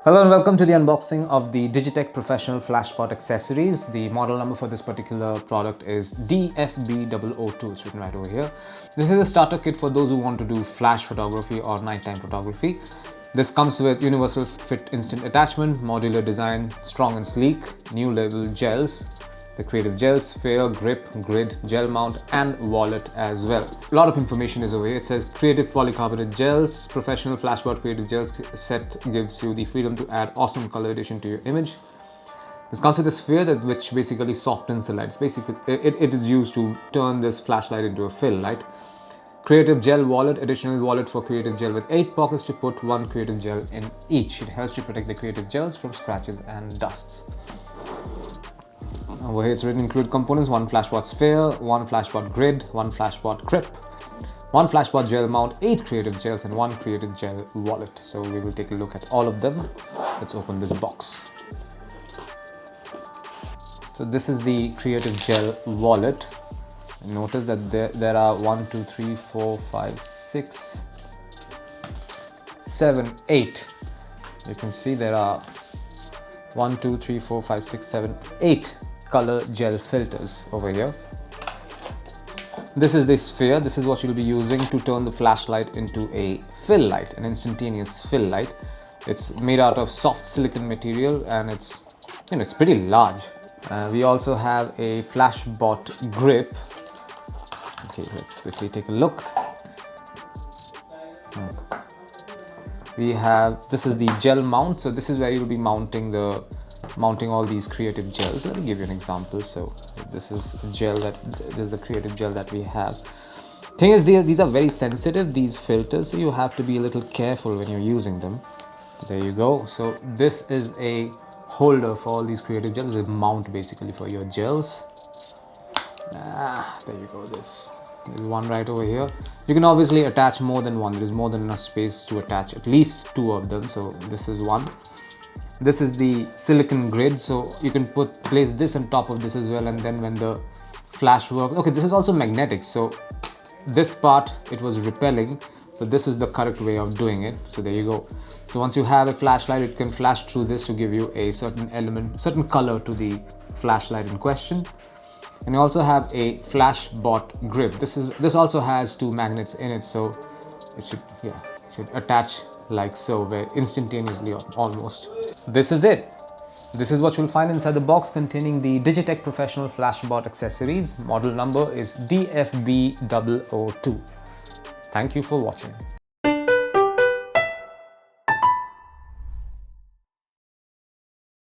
Hello and welcome to the unboxing of the Digitek Professional Flash Bot accessories. The model number for this particular product is DFB002. It's written right over here. This is a starter kit for those who want to do flash photography or nighttime photography. This comes with universal fit instant attachment, modular design, strong and sleek, new label gels, the creative gels, sphere, grip, grid, gel mount and wallet as well. A lot of information is over here. It says creative polycarbonate gels, professional flash bot creative gels set gives you the freedom to add awesome color addition to your image. This comes with a sphere which basically softens the light. It's basically, it is used to turn this flashlight into a fill light. Creative gel wallet, additional wallet for creative gel with 8 pockets to put 1 creative gel in each. It helps to protect the creative gels from scratches and dusts. Over here it's written include components: 1 flashbot sphere, 1 flashbot grid, 1 flashbot grip, 1 flashbot gel mount, 8 creative gels and 1 creative gel wallet. So we will take a look at all of them. Let's open this box. So this is the creative gel wallet. Notice that there are 1, 2, 3, 4, 5, 6, 7, 8. You can see there are 1, 2, 3, 4, 5, 6, 7, 8 color gel filters over here. This is the sphere. This is what you'll be using to turn the flashlight into a fill light, an instantaneous fill light. It's made out of soft silicon material and it's pretty large. We also have a flash bot grip. Okay, let's quickly take a look. This is the gel mount. So this is where you'll be mounting all these creative gels. Let me give you an example. So this is the creative gel that we have. Thing is, these are very sensitive, these filters, so you have to be a little careful when you're using them. There you go. So this is a holder for all these creative gels. It's a mount basically for your gels. There you go. There's one right over here. You can obviously attach more than one. There is more than enough space to attach at least 2 of them. So this is one. This is the silicon grid, so you can place this on top of this as well, and then when the flash works, okay, this is also magnetic, so this part it was repelling, so this is the correct way of doing it. So there you go. So once you have a flashlight, it can flash through this to give you a certain color to the flashlight in question. And you also have a flash bot grip. This also has 2 magnets in it, so it should attach like so, where instantaneously almost. This is it. This is what you'll find inside the box containing the Digitek Professional Flash Bot accessories. Model number is DFB002. Thank you for watching.